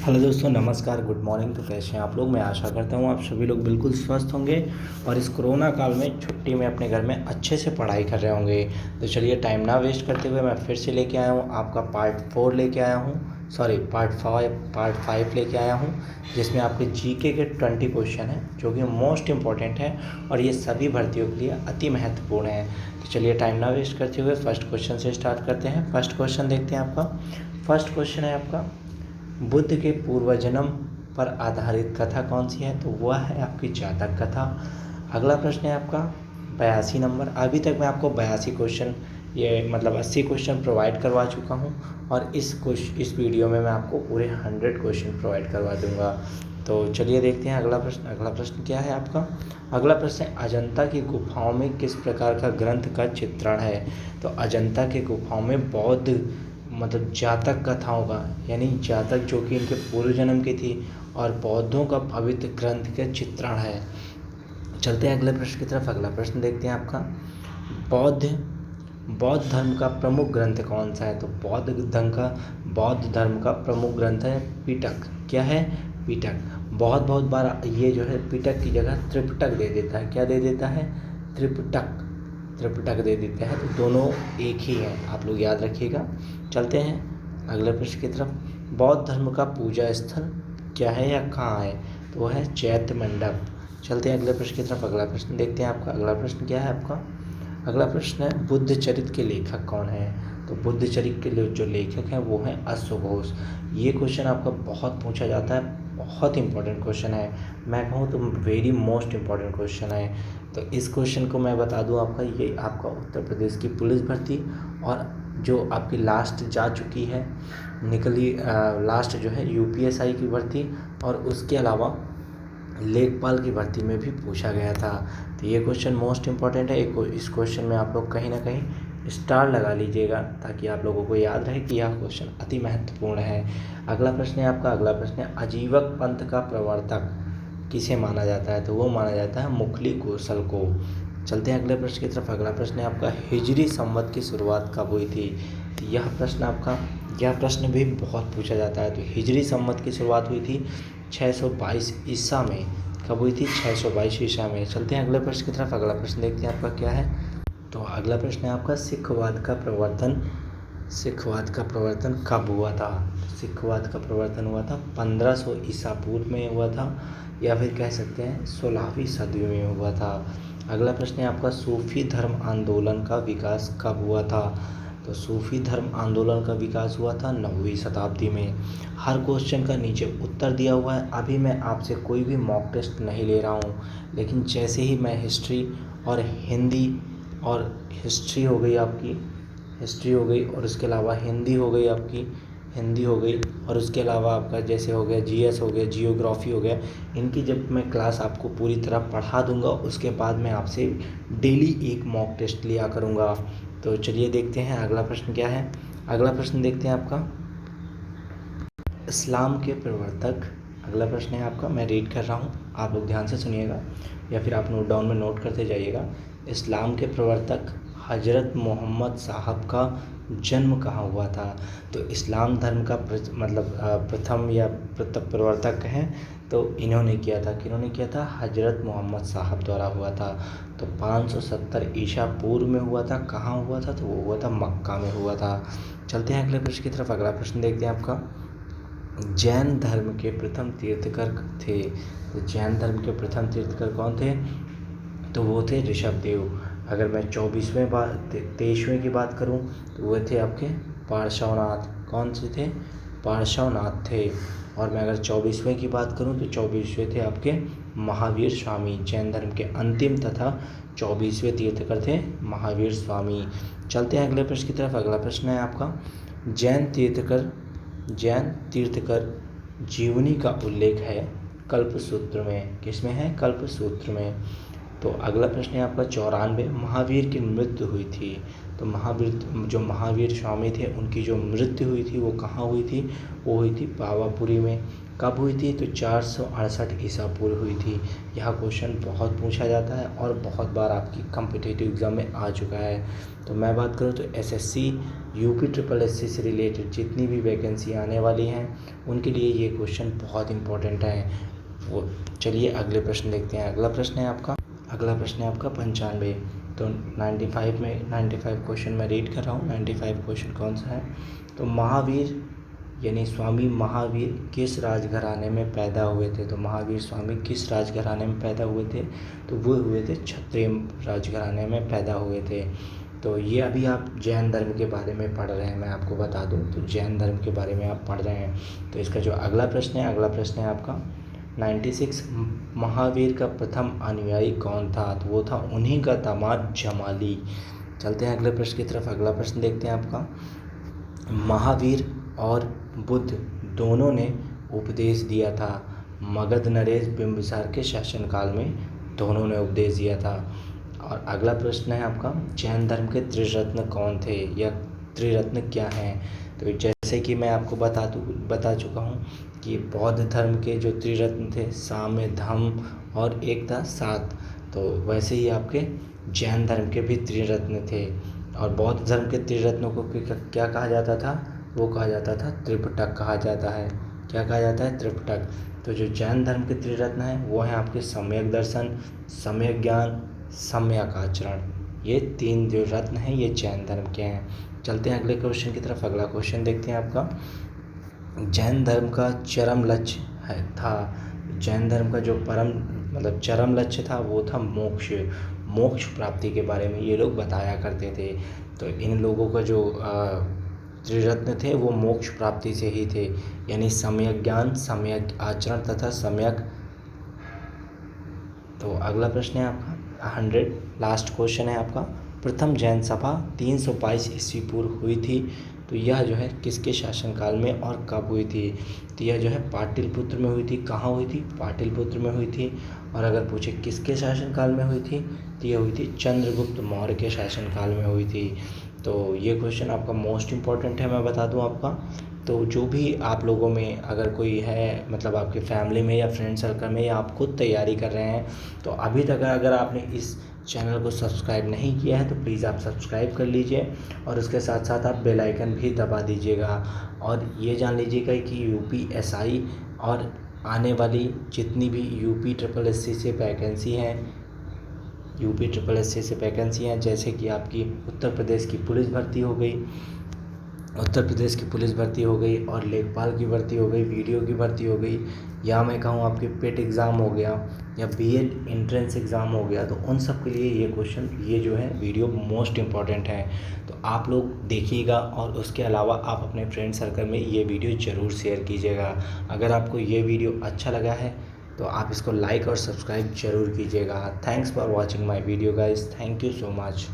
Hello दोस्तों, नमस्कार, good morning. तो कैसे हैं आप लोग? मैं आशा करता हूँ आप सभी लोग बिल्कुल स्वस्थ होंगे और इस कोरोना काल में छुट्टी में अपने घर में अच्छे से पढ़ाई कर रहे होंगे। तो चलिए, टाइम ना वेस्ट करते हुए मैं फिर से लेके आया हूँ आपका पार्ट 4 लेके आया हूँ, सॉरी पार्ट 5 लेके आया हूँ, जिसमें आपके जीके के 20 क्वेश्चन हैं जो कि मोस्ट इम्पॉर्टेंट है और ये सभी भर्तियों के लिए अति महत्वपूर्ण है। तो चलिए, टाइम ना वेस्ट करते हुए फर्स्ट क्वेश्चन से स्टार्ट करते हैं। फर्स्ट क्वेश्चन देखते हैं आपका। फर्स्ट क्वेश्चन है आपका, बुद्ध के पूर्वजन्म पर आधारित कथा कौन सी है? तो वह है आपकी जातक कथा। अगला प्रश्न है आपका 82 नंबर। अभी तक मैं आपको 82 क्वेश्चन, ये मतलब 80 क्वेश्चन प्रोवाइड करवा चुका हूँ और इस वीडियो में मैं आपको पूरे 100 क्वेश्चन प्रोवाइड करवा दूंगा। तो चलिए देखते हैं अगला प्रश्न। अगला प्रश्न क्या है आपका? अगला प्रश्न है, अजंता की गुफाओं में किस प्रकार का ग्रंथ का चित्रण है? तो अजंता की गुफाओं में बौद्ध मतलब जातक कथाओं का, यानी जातक जो कि इनके पूर्व जन्म की थी और बौद्धों का पवित्र ग्रंथ का चित्रण है। चलते हैं अगले प्रश्न की तरफ। अगला प्रश्न देखते हैं आपका, बौद्ध धर्म का प्रमुख ग्रंथ कौन सा है? तो बौद्ध धर्म का प्रमुख ग्रंथ है पिटक। क्या है? पिटक। बहुत बार ये जो है पिटक की जगह त्रिपिटक दे देता है। क्या दे देता है? त्रिपिटक दे देता है। तो दोनों एक ही हैं, आप लोग याद रखिएगा। चलते हैं अगले प्रश्न की तरफ। बौद्ध धर्म का पूजा स्थल क्या है या कहाँ है? तो वह है चैत्य मंडप। चलते हैं अगले प्रश्न की तरफ। अगला प्रश्न देखते हैं आपका। अगला प्रश्न क्या है आपका? अगला प्रश्न है, बुद्ध चरित्र के लेखक कौन है? तो बुद्ध चरित्र के लिए जो लेखक हैं वो हैं अश्वघोष। ये क्वेश्चन आपका बहुत पूछा जाता है, बहुत इंपॉर्टेंट क्वेश्चन है। मैं कहूँ तो वेरी मोस्ट इम्पॉर्टेंट क्वेश्चन है। तो इस क्वेश्चन को मैं बता दूं आपका, ये आपका उत्तर प्रदेश की पुलिस भर्ती और जो आपकी लास्ट जा चुकी है लास्ट जो है यूपीएसआई की भर्ती और उसके अलावा लेखपाल की भर्ती में भी पूछा गया था। तो ये क्वेश्चन मोस्ट इम्पॉर्टेंट है। इस क्वेश्चन में आप लोग कहीं ना कहीं स्टार लगा लीजिएगा ताकि आप लोगों को याद रहे कि यह क्वेश्चन अति महत्वपूर्ण है। अगला प्रश्न है आपका। अगला प्रश्न है, आजीवक पंथ का प्रवर्तक किसे माना जाता है? तो वो माना जाता है मुखली कौशल को। चलते हैं अगले प्रश्न की तरफ। अगला प्रश्न है आपका, हिजरी संवत की शुरुआत कब हुई थी? तो यह प्रश्न भी बहुत पूछा जाता है। तो हिजरी संवत की शुरुआत हुई थी 622 ईसा में। कब हुई थी? 622 ईसा में। चलते हैं अगले प्रश्न की तरफ। अगला प्रश्न देखते हैं आपका क्या है। तो अगला प्रश्न है आपका, सिखवाद का प्रवर्तन कब हुआ था? सिखवाद का प्रवर्तन हुआ था 1500 ईसा पूर्व में हुआ था, या फिर कह सकते हैं 16वीं सदी में हुआ था। अगला प्रश्न है आपका, सूफी धर्म आंदोलन का विकास कब हुआ था? तो सूफी धर्म आंदोलन का विकास हुआ था 9वीं शताब्दी में। हर क्वेश्चन का नीचे उत्तर दिया हुआ है। अभी मैं आपसे कोई भी मॉक टेस्ट नहीं ले रहा हूँ, लेकिन जैसे ही मैं हिस्ट्री और हिंदी और हिस्ट्री हो गई आपकी, हिस्ट्री हो गई और उसके अलावा हिंदी हो गई आपकी, हिंदी हो गई और उसके अलावा आपका जैसे हो गया जीएस हो गया, जियोग्राफी हो गया, इनकी जब मैं क्लास आपको पूरी तरह पढ़ा दूंगा उसके बाद मैं आपसे डेली एक मॉक टेस्ट लिया करूंगा। तो चलिए देखते हैं अगला प्रश्न क्या है। अगला प्रश्न देखते हैं आपका, इस्लाम के प्रवर्तक। अगला प्रश्न है आपका, मैं रीड कर रहा हूँ, आप लोग ध्यान से सुनिएगा या फिर आप नोट डाउन में नोट करते जाइएगा। इस्लाम के प्रवर्तक हजरत मोहम्मद साहब का जन्म कहाँ हुआ था? तो इस्लाम धर्म का प्रथम या प्रवर्तक हैं तो इन्होंने किया था, किन्होंने किया था? हजरत मोहम्मद साहब द्वारा हुआ था। तो 570 ईसा पूर्व में हुआ था। कहाँ हुआ था? तो वो हुआ था मक्का में हुआ था। चलते हैं अगले प्रश्न की तरफ। अगला प्रश्न देखते हैं आपका, जैन धर्म के प्रथम तीर्थकर थे। तो जैन धर्म के प्रथम तीर्थकर कौन थे? तो वो थे ऋषभदेव। अगर मैं 23वें की बात करूं तो वो थे आपके पार्श्वनाथ। कौन से थे? पार्श्वनाथ थे। और मैं अगर 24वें की बात करूं तो 24वें थे आपके महावीर स्वामी। जैन धर्म के अंतिम तथा 24वें तीर्थकर थे महावीर स्वामी। चलते हैं अगले प्रश्न की तरफ। अगला प्रश्न है आपका, जैन तीर्थकर जीवनी का उल्लेख है कल्पसूत्र में। किसमें है? कल्पसूत्र में। तो अगला प्रश्न है आपका 94, महावीर की मृत्यु हुई थी। तो महावीर स्वामी थे, उनकी जो मृत्यु हुई थी वो कहाँ हुई थी? वो हुई थी पावापुरी में। कब हुई थी? तो 468 ईसा पूर्व हुई थी। यह क्वेश्चन बहुत पूछा जाता है और बहुत बार आपकी कॉम्पिटिटिव एग्ज़ाम में आ चुका है। तो मैं बात करूँ तो एसएससी यूपी ट्रिपल एससी से रिलेटेड जितनी भी वैकेंसी आने वाली हैं उनके लिए ये क्वेश्चन बहुत इंपॉर्टेंट है। वो चलिए अगले प्रश्न देखते हैं। अगला प्रश्न है आपका 95। तो 95 क्वेश्चन मैं रीड कर रहा हूँ। 95 क्वेश्चन कौन सा है? तो महावीर यानी स्वामी महावीर किस राजघराने में पैदा हुए थे? तो महावीर स्वामी किस राजघराने में पैदा हुए थे? तो वो हुए थे क्षत्रिय राजघराने में पैदा हुए थे। तो ये अभी आप जैन धर्म के बारे में पढ़ रहे हैं, मैं आपको बता दूं तो जैन धर्म के बारे में आप पढ़ रहे हैं। तो इसका जो अगला प्रश्न है आपका 96, महावीर का प्रथम अनुयायी कौन था? तो वो था उन्हीं का दामाद जमाली। चलते हैं अगले प्रश्न की तरफ। अगला प्रश्न देखते हैं आपका, महावीर और बुद्ध दोनों ने उपदेश दिया था। मगध नरेश बिंबिसार के शासनकाल में दोनों ने उपदेश दिया था। और अगला प्रश्न है आपका, जैन धर्म के त्रिरत्न कौन थे या त्रिरत्न क्या हैं? तो जैसे कि मैं आपको बता चुका हूँ कि बौद्ध धर्म के जो त्रिरत्न थे, साम्य, धम्म और एक था सात। तो वैसे ही आपके जैन धर्म के भी त्रिरत्न थे। और बौद्ध धर्म के त्रिरत्नों को क्या कहा जाता था? वो कहा जाता था त्रिपिटक कहा जाता है। क्या कहा जाता है? त्रिपिटक। तो जो जैन धर्म के त्रिरत्न हैं वो हैं आपके सम्यक दर्शन, सम्यक ज्ञान, सम्यक आचरण। ये 3 जो रत्न हैं ये जैन धर्म के हैं। चलते हैं अगले क्वेश्चन की तरफ। अगला क्वेश्चन देखते हैं आपका, जैन धर्म का चरम लक्ष्य था। जैन धर्म का जो चरम लक्ष्य था वो था मोक्ष प्राप्ति के बारे में ये लोग बताया करते थे। तो इन लोगों का जो त्रिरत्न थे वो मोक्ष प्राप्ति से ही थे, यानी सम्यक ज्ञान, सम्यक आचरण तथा सम्यक। तो अगला प्रश्न है आपका 100, लास्ट क्वेश्चन है आपका, प्रथम जैन सभा 322 ईस्वी पूर्व हुई थी। तो यह जो है किसके शासनकाल में और कब हुई थी? तो यह जो है पाटलिपुत्र में हुई थी। कहाँ हुई थी? पाटलिपुत्र में हुई थी। और अगर पूछे किसके शासनकाल में हुई थी, तो यह हुई थी चंद्रगुप्त मौर्य के शासनकाल में हुई थी। तो ये क्वेश्चन आपका मोस्ट इम्पॉर्टेंट है, मैं बता दूं आपका। तो जो भी आप लोगों में अगर कोई है, मतलब आपके फैमिली में या फ्रेंड सर्कल में, या आप खुद तैयारी कर रहे हैं, तो अभी तक अगर आपने इस चैनल को सब्सक्राइब नहीं किया है तो प्लीज़ आप सब्सक्राइब कर लीजिए और उसके साथ साथ आप बेल आइकन भी दबा दीजिएगा। और ये जान लीजिएगा कि यूपीएसआई और आने वाली जितनी भी यूपी ट्रिपल एससी से वैकेंसी हैं, जैसे कि आपकी उत्तर प्रदेश की पुलिस भर्ती हो गई और लेखपाल की भर्ती हो गई, वीडियो की भर्ती हो गई, या मैं कहूँ आपकी पेट एग्ज़ाम हो गया या बीएड एंट्रेंस एग्ज़ाम हो गया, तो उन सब के लिए ये जो है वीडियो मोस्ट इम्पॉर्टेंट है। तो आप लोग देखिएगा और उसके अलावा आप अपने फ्रेंड सर्कल में ये वीडियो ज़रूर शेयर कीजिएगा। अगर आपको ये वीडियो अच्छा लगा है तो आप इसको लाइक और सब्सक्राइब ज़रूर कीजिएगा। Thanks for watching my video guys, thank you so much.